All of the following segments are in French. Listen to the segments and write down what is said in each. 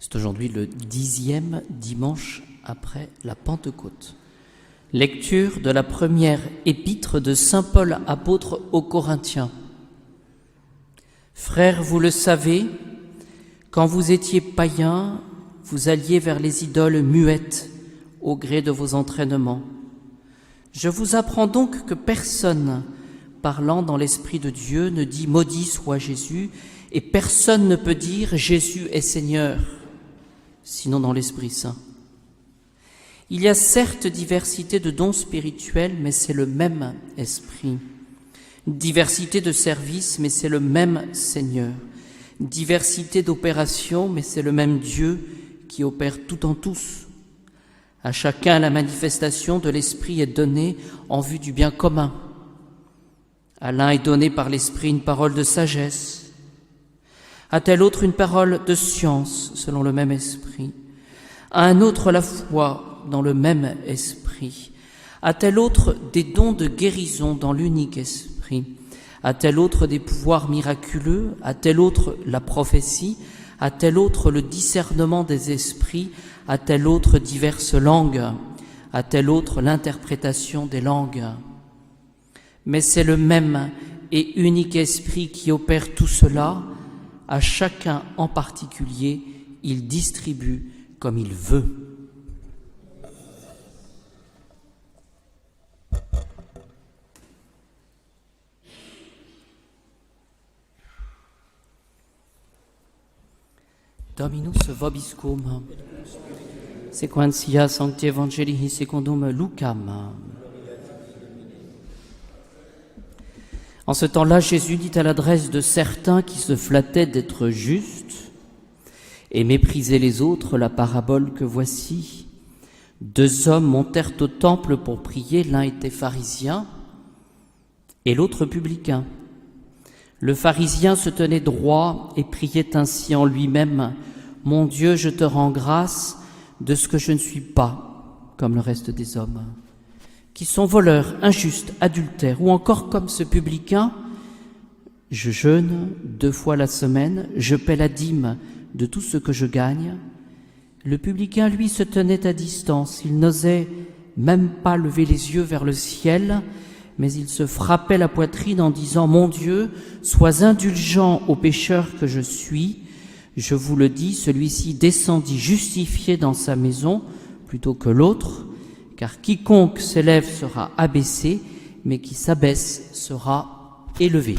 C'est aujourd'hui le 10e dimanche après la Pentecôte. Lecture de la première épître de saint Paul apôtre aux Corinthiens. Frères, vous le savez, quand vous étiez païens, vous alliez vers les idoles muettes au gré de vos entraînements. Je vous apprends donc que personne, parlant dans l'Esprit de Dieu, ne dit « Maudit soit Jésus » et personne ne peut dire « Jésus est Seigneur », sinon dans l'Esprit Saint. Il y a certes diversité de dons spirituels, mais c'est le même Esprit. Diversité de services, mais c'est le même Seigneur. Diversité d'opérations, mais c'est le même Dieu qui opère tout en tous. À chacun, la manifestation de l'Esprit est donnée en vue du bien commun. À l'un est donnée par l'Esprit une parole de sagesse, à tel autre une parole de science, selon le même Esprit, à un autre la foi, dans le même Esprit, à tel autre des dons de guérison dans l'unique Esprit, à tel autre des pouvoirs miraculeux, à tel autre la prophétie, à tel autre le discernement des esprits, à tel autre diverses langues, à tel autre l'interprétation des langues. Mais c'est le même et unique Esprit qui opère tout cela. À chacun en particulier, il distribue comme il veut. Dominus vobiscum, sequentia sancti evangelii secundum Lucam. En ce temps-là, Jésus dit à l'adresse de certains qui se flattaient d'être justes et méprisaient les autres la parabole que voici. 2 hommes montèrent au temple pour prier, l'un était pharisien et l'autre publicain. Le pharisien se tenait droit et priait ainsi en lui-même : « Mon Dieu, je te rends grâce de ce que je ne suis pas comme le reste des hommes, qui sont voleurs, injustes, adultères, ou encore comme ce publicain, je jeûne 2 fois la semaine, je paie la dîme de tout ce que je gagne. » Le publicain, lui, se tenait à distance, il n'osait même pas lever les yeux vers le ciel, mais il se frappait la poitrine en disant « Mon Dieu, sois indulgent aux pécheurs que je suis. » Je vous le dis, celui-ci descendit justifié dans sa maison plutôt que l'autre, car quiconque s'élève sera abaissé, mais qui s'abaisse sera élevé.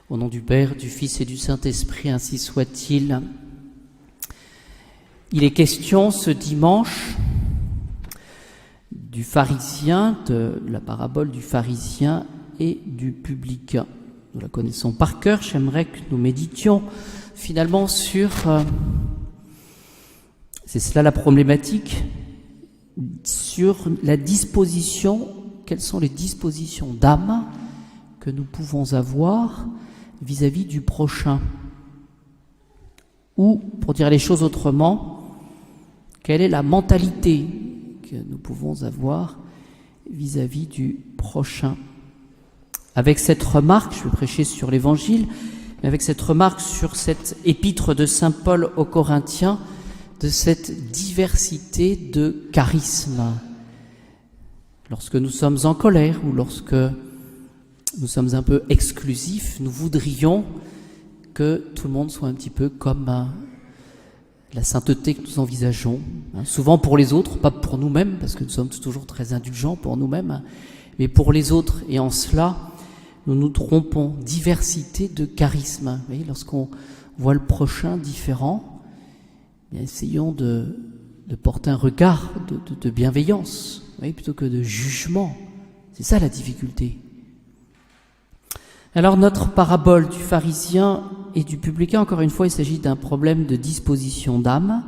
Au nom du Père, du Fils et du Saint-Esprit, ainsi soit-il. Il est question ce dimanche du pharisien, de la parabole du pharisien et du publicain. Nous la connaissons par cœur, j'aimerais que nous méditions finalement sur... C'est cela la problématique, sur la disposition, quelles sont les dispositions d'âme que nous pouvons avoir vis-à-vis du prochain. Ou, pour dire les choses autrement, quelle est la mentalité que nous pouvons avoir vis-à-vis du prochain. Avec cette remarque, je vais prêcher sur l'Évangile, mais avec cette remarque sur cette épître de saint Paul aux Corinthiens, de cette diversité de charismes. Lorsque nous sommes en colère ou lorsque nous sommes un peu exclusifs, nous voudrions que tout le monde soit un petit peu comme la sainteté que nous envisageons, souvent pour les autres, pas pour nous-mêmes, parce que nous sommes toujours très indulgents pour nous-mêmes, mais pour les autres. Et en cela, nous nous trompons. Diversité de charismes. Vous voyez, lorsqu'on voit le prochain différent, bien, essayons de porter un regard de bienveillance, vous voyez, plutôt que de jugement. C'est ça la difficulté. Alors notre parabole du pharisien et du publicain, encore une fois, il s'agit d'un problème de disposition d'âme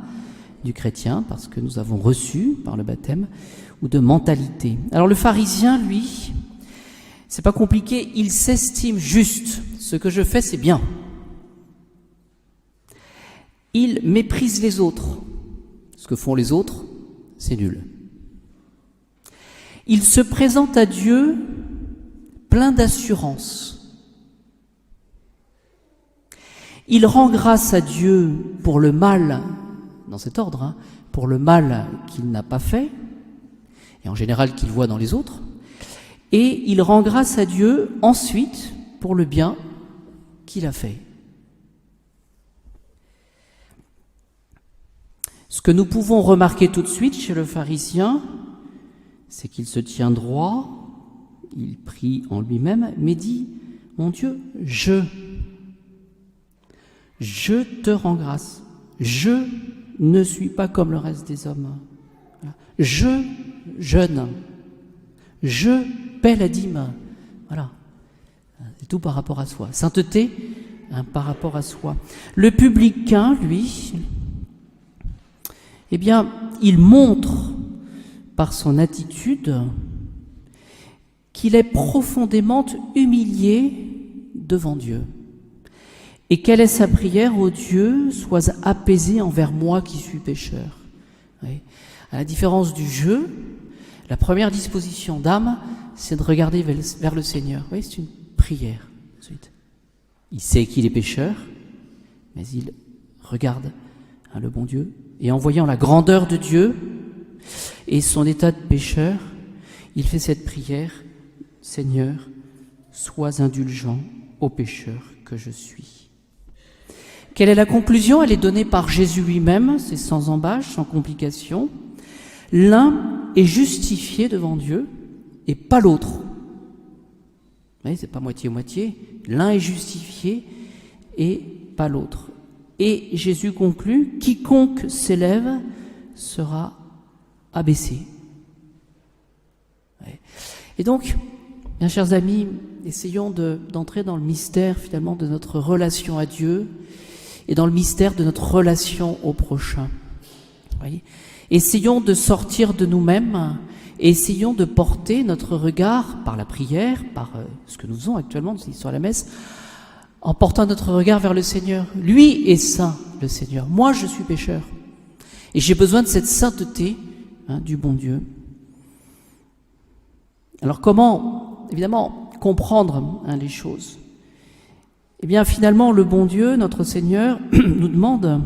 du chrétien, parce que nous avons reçu par le baptême, ou de mentalité. Alors le pharisien, lui, c'est pas compliqué, il s'estime juste. Ce que je fais, c'est bien. Il méprise les autres. Ce que font les autres, c'est nul. Il se présente à Dieu plein d'assurance. Il rend grâce à Dieu pour le mal, dans cet ordre, pour le mal qu'il n'a pas fait, et en général qu'il voit dans les autres, et il rend grâce à Dieu ensuite pour le bien qu'il a fait. Ce que nous pouvons remarquer tout de suite chez le pharisien, c'est qu'il se tient droit, il prie en lui-même, mais dit, mon Dieu, je te rends grâce, je ne suis pas comme le reste des hommes. Je jeûne, je paie la dîme. Voilà, c'est tout par rapport à soi. Sainteté, par rapport à soi. Le publicain, lui, eh bien, il montre par son attitude qu'il est profondément humilié devant Dieu. Et quelle est sa prière? Ô Dieu, sois apaisé envers moi qui suis pécheur. Oui. À la différence du jeu, la première disposition d'âme, c'est de regarder vers le Seigneur. Oui, c'est une prière. Ensuite, il sait qu'il est pécheur, mais il regarde le bon Dieu. Et en voyant la grandeur de Dieu et son état de pécheur, il fait cette prière, Seigneur, sois indulgent au pécheur que je suis. Quelle est la conclusion? Elle est donnée par Jésus lui-même, c'est sans embâche, sans complication. L'un est justifié devant Dieu et pas l'autre. Vous voyez, c'est pas moitié-moitié. L'un est justifié et pas l'autre. Et Jésus conclut, quiconque s'élève sera abaissé. Et donc, bien chers amis, essayons d'entrer dans le mystère finalement de notre relation à Dieu et dans le mystère de notre relation au prochain. Voyez, essayons de sortir de nous-mêmes et essayons de porter notre regard par la prière, par ce que nous faisons actuellement sur la messe, en portant notre regard vers le Seigneur. Lui est saint, le Seigneur. Moi, je suis pécheur. Et j'ai besoin de cette sainteté du bon Dieu. Alors comment, évidemment, comprendre les choses? Eh bien, finalement, le bon Dieu, notre Seigneur, nous demande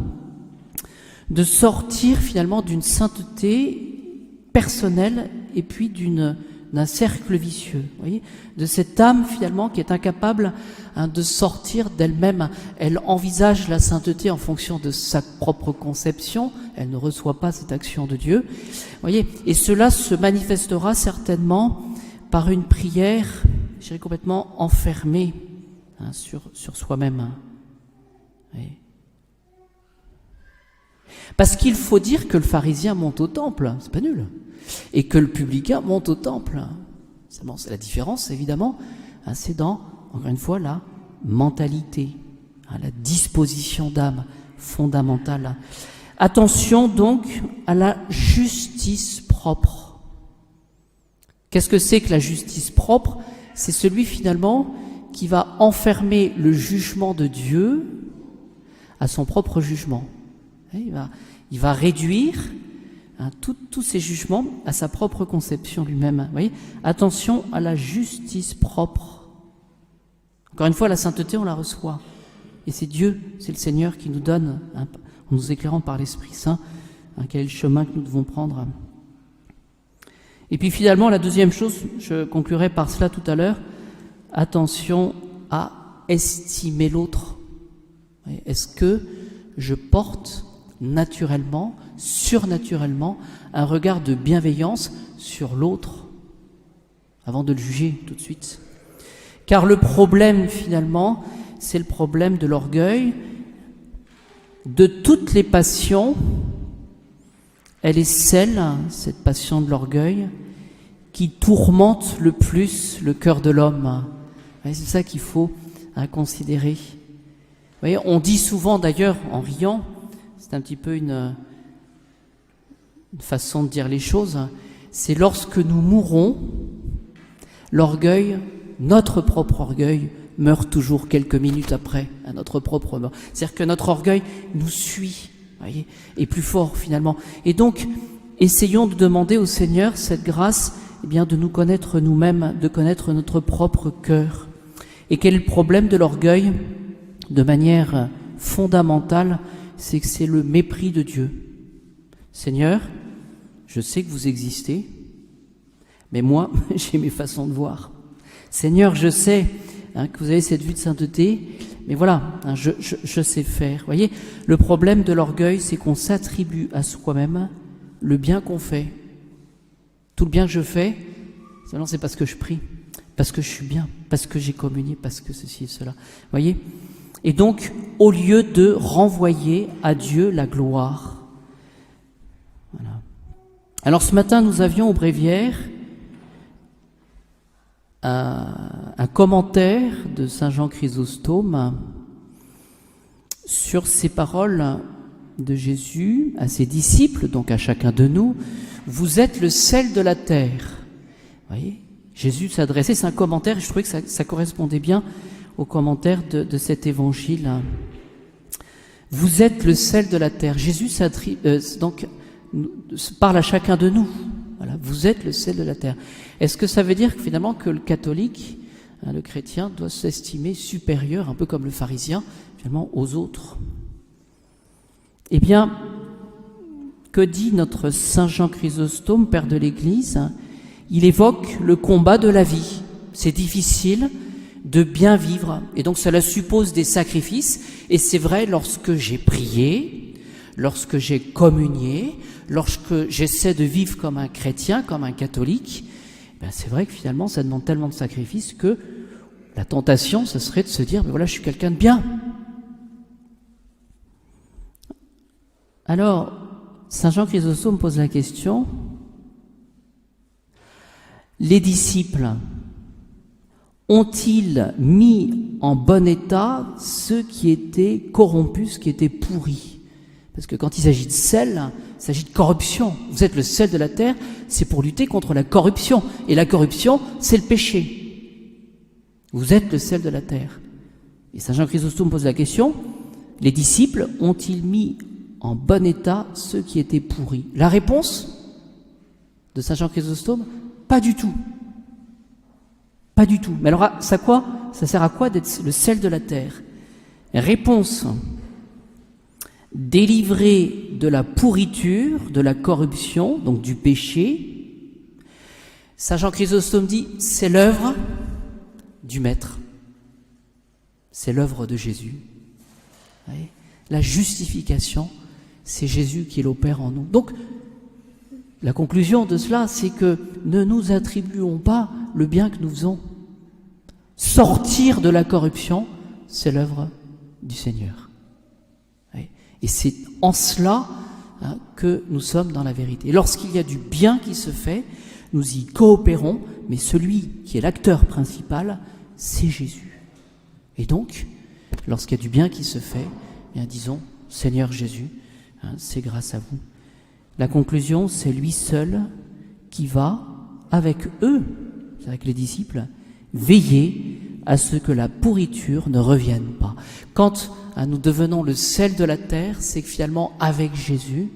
de sortir finalement d'une sainteté personnelle et puis d'un cercle vicieux, vous voyez, de cette âme finalement qui est incapable de sortir d'elle-même. Elle envisage la sainteté en fonction de sa propre conception, elle ne reçoit pas cette action de Dieu, vous voyez, et cela se manifestera certainement par une prière, je dirais complètement enfermée sur soi-même. Oui. Parce qu'il faut dire que le pharisien monte au temple, c'est pas nul, et que le publicain monte au temple. C'est la différence, évidemment, c'est dans, encore une fois, la mentalité, la disposition d'âme fondamentale. Attention donc à la justice propre. Qu'est-ce que c'est que la justice propre? C'est celui finalement qui va enfermer le jugement de Dieu à son propre jugement. Il va réduire tous ces jugements à sa propre conception lui-même. Vous voyez, attention à la justice propre. Encore une fois, la sainteté, on la reçoit. Et c'est Dieu, c'est le Seigneur qui nous donne, en nous éclairant par l'Esprit Saint, quel est le chemin que nous devons prendre. Et puis finalement, la deuxième chose, je conclurai par cela tout à l'heure, attention à estimer l'autre. Est-ce que je porte naturellement, surnaturellement, un regard de bienveillance sur l'autre avant de le juger tout de suite? Car le problème finalement, c'est le problème de l'orgueil. De toutes les passions, elle est celle, cette passion de l'orgueil, qui tourmente le plus le cœur de l'homme. C'est ça qu'il faut considérer. Vous voyez, on dit souvent d'ailleurs, en riant, c'est un petit peu une façon de dire les choses, c'est lorsque nous mourrons, l'orgueil, notre propre orgueil, meurt toujours quelques minutes après à notre propre mort. C'est-à-dire que notre orgueil nous suit, voyez, est plus fort finalement. Et donc, essayons de demander au Seigneur cette grâce, eh bien, de nous connaître nous-mêmes, de connaître notre propre cœur. Et quel est le problème de l'orgueil? De manière fondamentale, c'est que c'est le mépris de Dieu. Seigneur, je sais que vous existez, mais moi, j'ai mes façons de voir. Seigneur, je sais que vous avez cette vue de sainteté, mais voilà, je sais faire. Vous voyez, le problème de l'orgueil, c'est qu'on s'attribue à soi-même le bien qu'on fait. Tout le bien que je fais, c'est parce que je prie, parce que je suis bien, parce que j'ai communié, parce que ceci et cela. Vous voyez ? Et donc, au lieu de renvoyer à Dieu la gloire. Voilà. Alors ce matin, nous avions au bréviaire un commentaire de Saint Jean Chrysostome sur ces paroles de Jésus à ses disciples, donc à chacun de nous. Vous êtes le sel de la terre. Vous voyez, Jésus s'adressait, c'est un commentaire, je trouvais que ça correspondait bien au commentaire de cet évangile. Vous êtes le sel de la terre. Jésus parle à chacun de nous. Voilà, vous êtes le sel de la terre. Est-ce que ça veut dire que finalement que le catholique, le chrétien, doit s'estimer supérieur, un peu comme le pharisien, finalement, aux autres? Eh bien, que dit notre Saint Jean Chrysostome, père de l'Église? Il évoque le combat de la vie. C'est difficile de bien vivre, et donc cela suppose des sacrifices, et c'est vrai lorsque j'ai prié, lorsque j'ai communié, lorsque j'essaie de vivre comme un chrétien, comme un catholique, c'est vrai que finalement ça demande tellement de sacrifices que la tentation, ce serait de se dire, mais voilà, je suis quelqu'un de bien. Alors, Saint Jean Chrysostome pose la question, les disciples ont-ils mis en bon état ceux qui étaient corrompus, ceux qui étaient pourris? Parce que quand il s'agit de sel, il s'agit de corruption. Vous êtes le sel de la terre, c'est pour lutter contre la corruption. Et la corruption, c'est le péché. Vous êtes le sel de la terre. Et Saint Jean Chrysostome pose la question, les disciples ont-ils mis en bon état ceux qui étaient pourris? La réponse de Saint Jean Chrysostome, pas du tout. Pas du tout. Mais alors, ça sert à quoi d'être le sel de la terre? Réponse. Délivré de la pourriture, de la corruption, donc du péché. Saint Jean Chrysostome dit, c'est l'œuvre du Maître. C'est l'œuvre de Jésus. Vous voyez, la justification, c'est Jésus qui l'opère en nous. Donc, la conclusion de cela, c'est que ne nous attribuons pas le bien que nous faisons. Sortir de la corruption, c'est l'œuvre du Seigneur. Et c'est en cela que nous sommes dans la vérité. Et lorsqu'il y a du bien qui se fait, nous y coopérons, mais celui qui est l'acteur principal, c'est Jésus. Et donc, lorsqu'il y a du bien qui se fait, disons, Seigneur Jésus, c'est grâce à vous. La conclusion, c'est lui seul qui va, avec eux, avec les disciples, veiller à ce que la pourriture ne revienne pas. Quand nous devenons le sel de la terre, c'est que finalement, avec Jésus,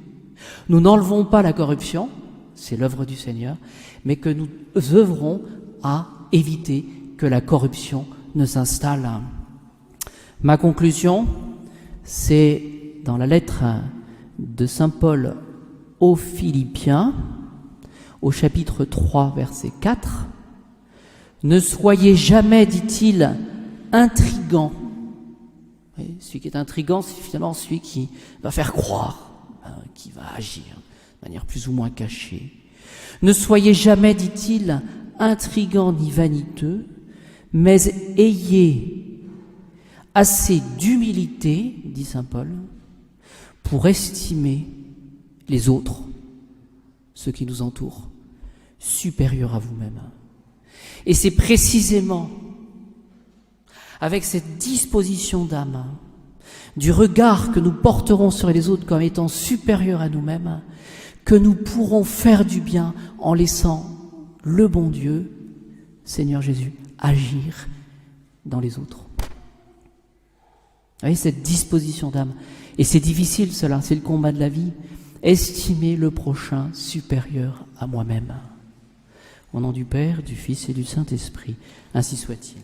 nous n'enlevons pas la corruption, c'est l'œuvre du Seigneur, mais que nous œuvrons à éviter que la corruption ne s'installe. Ma conclusion, c'est dans la lettre de Saint Paul aux Philippiens, au chapitre 3, verset 4, « Ne soyez jamais, dit-il, intrigants. » Celui qui est intrigant, c'est finalement celui qui va faire croire, qui va agir de manière plus ou moins cachée. « Ne soyez jamais, dit-il, intrigants ni vaniteux, mais ayez assez d'humilité, dit saint Paul, pour estimer les autres, ceux qui nous entourent, supérieurs à vous-même. » Et c'est précisément avec cette disposition d'âme, du regard que nous porterons sur les autres comme étant supérieurs à nous-mêmes, que nous pourrons faire du bien en laissant le bon Dieu, Seigneur Jésus, agir dans les autres. Vous voyez, cette disposition d'âme. Et c'est difficile cela, c'est le combat de la vie. Estimer le prochain supérieur à moi-même. Au nom du Père, du Fils et du Saint-Esprit, ainsi soit-il.